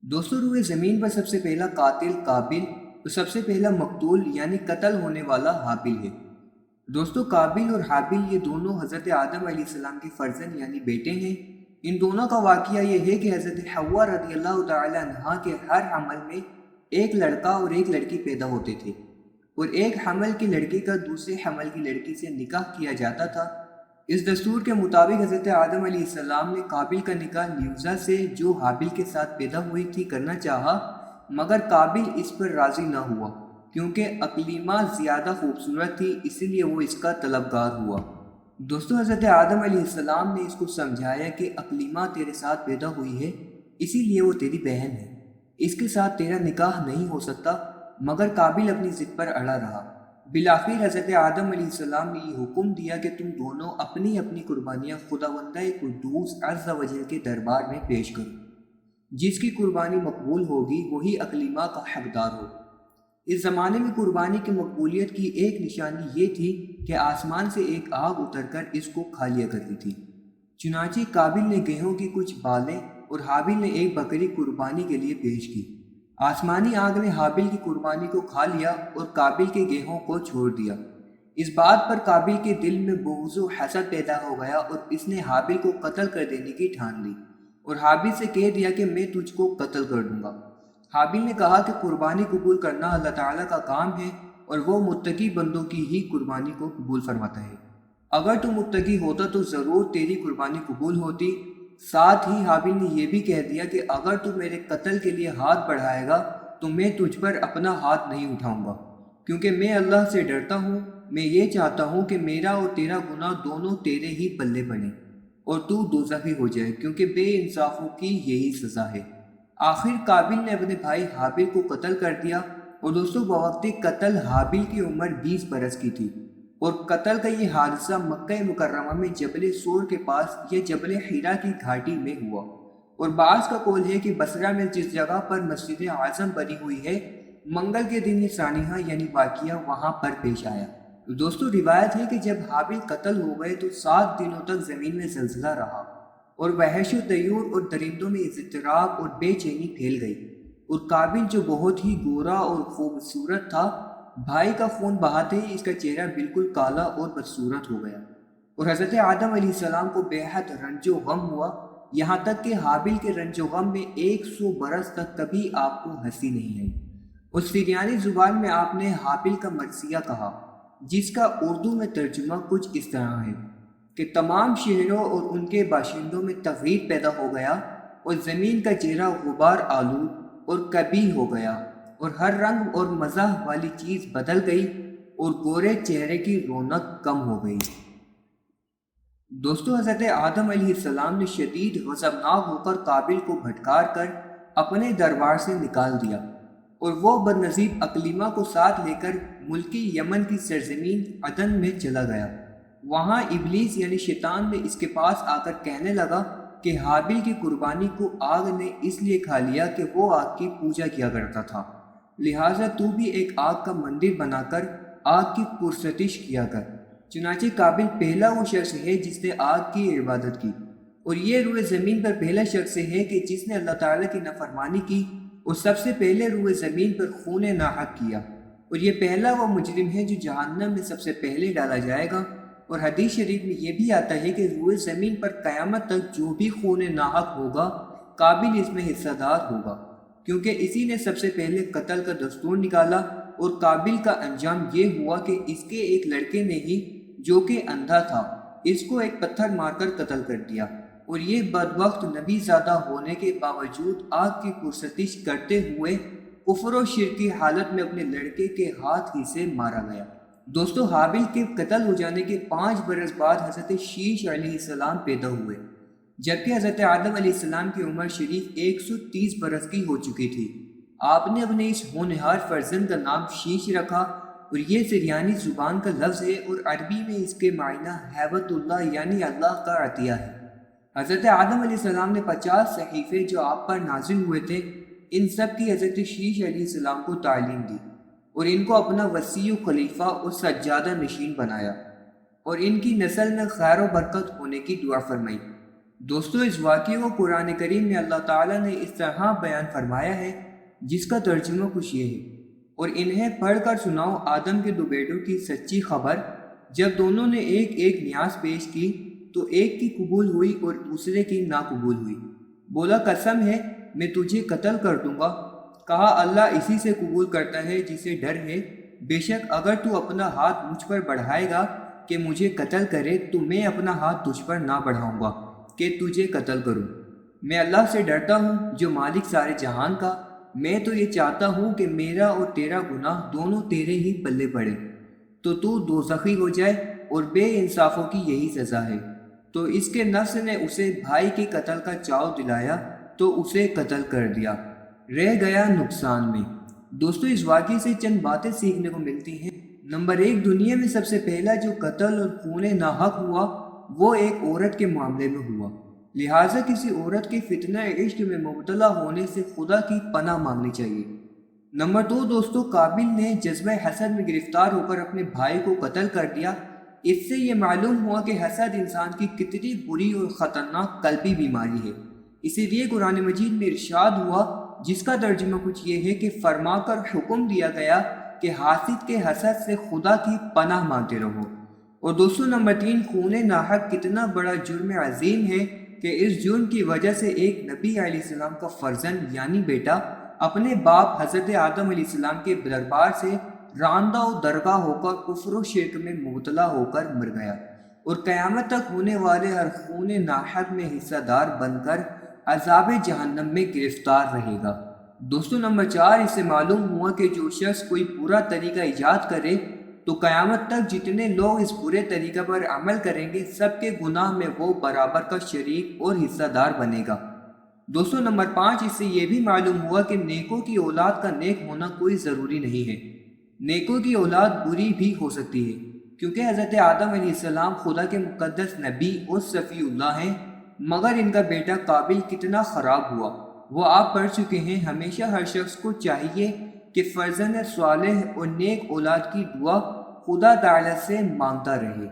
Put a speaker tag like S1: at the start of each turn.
S1: دوستوں، روئے زمین پر سب سے پہلا قاتل قابل اور سب سے پہلا مقتول یعنی قتل ہونے والا حابل ہے۔ دوستوں، قابل اور حابل یہ دونوں حضرت آدم علیہ السلام کے فرزند یعنی بیٹے ہیں۔ ان دونوں کا واقعہ یہ ہے کہ حضرت حوا رضی اللہ تعالی عنہا کے ہر حمل میں ایک لڑکا اور ایک لڑکی پیدا ہوتے تھے، اور ایک حمل کی لڑکی کا دوسرے حمل کی لڑکی سے نکاح کیا جاتا تھا۔ اس دستور کے مطابق حضرت آدم علیہ السلام نے قابل کا نکاح لیوزا سے جو حابل کے ساتھ پیدا ہوئی تھی کرنا چاہا، مگر قابل اس پر راضی نہ ہوا کیونکہ اقلیمہ زیادہ خوبصورت تھی، اسی لیے وہ اس کا طلبگار ہوا۔ دوستو، حضرت آدم علیہ السلام نے اس کو سمجھایا کہ اقلیمہ تیرے ساتھ پیدا ہوئی ہے، اسی لیے وہ تیری بہن ہے، اس کے ساتھ تیرا نکاح نہیں ہو سکتا، مگر قابل اپنی ضد پر اڑا رہا۔ بالآخر حضرت آدم علیہ السلام نے یہ حکم دیا کہ تم دونوں اپنی اپنی قربانیاں خداوند قدوس عز و جل کے دربار میں پیش کرو، جس کی قربانی مقبول ہوگی وہی اقلیمہ کا حقدار ہو۔ اس زمانے میں قربانی کی مقبولیت کی ایک نشانی یہ تھی کہ آسمان سے ایک آگ اتر کر اس کو کھا لیا کرتی تھی۔ چنانچہ قابل نے گیہوں کی کچھ بالیں اور حابل نے ایک بکری قربانی کے لیے پیش کی۔ آسمانی آگ نے حابل کی قربانی کو کھا لیا اور قابل کے گیہوں کو چھوڑ دیا۔ اس بات پر قابل کے دل میں بغض و حسد پیدا ہو گیا اور اس نے حابل کو قتل کر دینے کی ٹھان لی اور حابل سے کہہ دیا کہ میں تجھ کو قتل کر دوں گا۔ حابل نے کہا کہ قربانی قبول کرنا اللہ تعالیٰ کا کام ہے اور وہ متقی بندوں کی ہی قربانی کو قبول فرماتا ہے۔ اگر تو متقی ہوتا تو ضرور تیری قربانی قبول ہوتی۔ ساتھ ہی حابل نے یہ بھی کہہ دیا کہ اگر تو میرے قتل کے لیے ہاتھ بڑھائے گا تو میں تجھ پر اپنا ہاتھ نہیں اٹھاؤں گا، کیونکہ میں اللہ سے ڈرتا ہوں۔ میں یہ چاہتا ہوں کہ میرا اور تیرا گناہ دونوں تیرے ہی پلے پڑیں اور تو دوزخی ہو جائے، کیونکہ بے انصافوں کی یہی سزا ہے۔ آخر قابل نے اپنے بھائی حابل کو قتل کر دیا، اور دوستوں بوقت قتل حابل کی عمر 20 برس کی تھی، اور قتل کا یہ حادثہ مکہ مکرمہ میں جبل سور کے پاس یا جبل حیرا کی گھاٹی میں ہوا، اور بعض کا قول ہے کہ بصرہ میں جس جگہ پر مسجد اعظم بنی ہوئی ہے، منگل کے دن یہ سانحہ یعنی واقعہ وہاں پر پیش آیا۔ دوستو، روایت ہے کہ جب حابل قتل ہو گئے تو 7 دنوں تک زمین میں زلزلہ رہا، اور وحش و طیور اور درندوں میں اضطراب اور بے چینی پھیل گئی، اور قابل جو بہت ہی گورا اور خوبصورت تھا، بھائی کا خون بہاتے ہی اس کا چہرہ بالکل کالا اور بدصورت ہو گیا، اور حضرت آدم علیہ السلام کو بے حد رنج و غم ہوا، یہاں تک کہ حابل کے رنج و غم میں 100 برس تک کبھی آپ کو ہنسی نہیں آئی۔ اس سریانی زبان میں آپ نے حابل کا مرثیہ کہا، جس کا اردو میں ترجمہ کچھ اس طرح ہے کہ تمام شہروں اور ان کے باشندوں میں تغیر پیدا ہو گیا، اور زمین کا چہرہ غبار آلود اور کبھی ہو گیا، اور ہر رنگ اور مزاح والی چیز بدل گئی، اور گورے چہرے کی رونق کم ہو گئی۔ دوستو، حضرت آدم علیہ السلام نے شدید غضبناک ہو کر قابل کو بھٹکار کر اپنے دربار سے نکال دیا، اور وہ بدنصیب اقلیمہ کو ساتھ لے کر ملکی یمن کی سرزمین عدن میں چلا گیا۔ وہاں ابلیس یعنی شیطان نے اس کے پاس آ کر کہنے لگا کہ حابل کی قربانی کو آگ نے اس لیے کھا لیا کہ وہ آگ کی پوجا کیا کرتا تھا، لہٰذا تو بھی ایک آگ کا مندر بنا کر آگ کی پرستش کیا کر۔ چنانچہ قابل پہلا وہ شخص ہے جس نے آگ کی عبادت کی، اور یہ روئے زمین پر پہلا شخص ہے کہ جس نے اللہ تعالیٰ کی نافرمانی کی اور سب سے پہلے روئے زمین پر خون ناحق کیا، اور یہ پہلا وہ مجرم ہے جو جہنم میں سب سے پہلے ڈالا جائے گا۔ اور حدیث شریف میں یہ بھی آتا ہے کہ روئے زمین پر قیامت تک جو بھی خون ناحق ہوگا، قابل اس میں حصہ دار ہوگا، کیونکہ اسی نے سب سے پہلے قتل کا دستور نکالا، اور قابل کا انجام یہ ہوا کہ اس کے ایک لڑکے نے ہی جو کہ اندھا تھا اس کو ایک پتھر مار کر قتل کر دیا، اور یہ بدبخت نبی زادہ ہونے کے باوجود آگ کی پرستش کرتے ہوئے کفر و شرک کی حالت میں اپنے لڑکے کے ہاتھ ہی سے مارا گیا۔ دوستو، حابل کے قتل ہو جانے کے 5 برس بعد حضرت شیش علیہ السلام پیدا ہوئے، جبکہ حضرت آدم علیہ السلام کی عمر شریف 130 برس کی ہو چکی تھی۔ آپ نے اپنے اس ہونہار فرزند کا نام شیش رکھا، اور یہ سریانی زبان کا لفظ ہے، اور عربی میں اس کے معنی ہیبت اللہ یعنی اللہ کا عطیہ ہے۔ حضرت آدم علیہ السلام نے 50 صحیفے جو آپ پر نازل ہوئے تھے، ان سب کی حضرت شیش علیہ السلام کو تعلیم دی، اور ان کو اپنا وصی و خلیفہ اور سجادہ نشین بنایا، اور ان کی نسل میں خیر و برکت ہونے کی دعا فرمائی۔ دوستو اس واقعے کو قرآن کریم میں اللہ تعالیٰ نے اس طرح بیان فرمایا ہے جس کا ترجمہ کچھ یہ ہے، اور انہیں پڑھ کر سناؤ آدم کے دو بیٹوں کی سچی خبر، جب دونوں نے ایک ایک نیاز پیش کی تو ایک کی قبول ہوئی اور دوسرے کی ناقبول ہوئی۔ بولا قسم ہے میں تجھے قتل کر دوں گا۔ کہا اللہ اسی سے قبول کرتا ہے جسے ڈر ہے، بے شک اگر تو اپنا ہاتھ مجھ پر بڑھائے گا کہ مجھے قتل کرے تو میں اپنا ہاتھ تجھ پر نہ بڑھاؤں گا کہ تجھے قتل کروں۔ میں اللہ سے ڈرتا ہوں جو مالک سارے جہان کا، میں تو یہ چاہتا ہوں کہ میرا اور تیرا گناہ دونوں تیرے ہی پلے پڑے، تو دوزخی ہو جائے، اور بے انصافوں کی یہی سزا ہے۔ تو اس کے نفس نے اسے بھائی کے قتل کا چاؤ دلایا تو اسے قتل کر دیا، رہ گیا نقصان میں۔ دوستو اس واقعے سے چند باتیں سیکھنے کو ملتی ہیں۔ نمبر 1، دنیا میں سب سے پہلا جو قتل اور خون ناحق ہوا وہ ایک عورت کے معاملے میں ہوا، لہٰذا کسی عورت کے فتنہ عشق میں مبتلا ہونے سے خدا کی پناہ مانگنی چاہیے۔ نمبر 2 دوستو، قابل نے جذبہ حسد میں گرفتار ہو کر اپنے بھائی کو قتل کر دیا۔ اس سے یہ معلوم ہوا کہ حسد انسان کی کتنی بری اور خطرناک قلبی بیماری ہے۔ اسی لیے قرآن مجید میں ارشاد ہوا جس کا ترجمہ کچھ یہ ہے کہ فرما کر حکم دیا گیا کہ حاسد کے حسد سے خدا کی پناہ مانگتے رہو۔ اور دوستو نمبر 3، خون ناحق کتنا بڑا جرم عظیم ہے کہ اس جرم کی وجہ سے ایک نبی علیہ السلام کا فرزند یعنی بیٹا اپنے باپ حضرت آدم علیہ السلام کے دربار سے راندہ و درگاہ ہو کر کفر و شرک میں مبتلا ہو کر مر گیا، اور قیامت تک ہونے والے ہر خون ناحق میں حصہ دار بن کر عذاب جہنم میں گرفتار رہے گا۔ دوستو نمبر 4، اس سے معلوم ہوا کہ جو شخص کوئی برا طریقہ ایجاد کرے تو قیامت تک جتنے لوگ اس برے طریقہ پر عمل کریں گے سب کے گناہ میں وہ برابر کا شریک اور حصہ دار بنے گا۔ دوستو نمبر 5، اس سے یہ بھی معلوم ہوا کہ نیکوں کی اولاد کا نیک ہونا کوئی ضروری نہیں ہے، نیکوں کی اولاد بری بھی ہو سکتی ہے، کیونکہ حضرت آدم علیہ السلام خدا کے مقدس نبی اور صفی اللہ ہیں، مگر ان کا بیٹا قابل کتنا خراب ہوا وہ آپ پڑھ چکے ہیں۔ ہمیشہ ہر شخص کو چاہیے کہ فرزند صالح اور نیک اولاد کی دعا خدا تعالی سے مانگتا رہے۔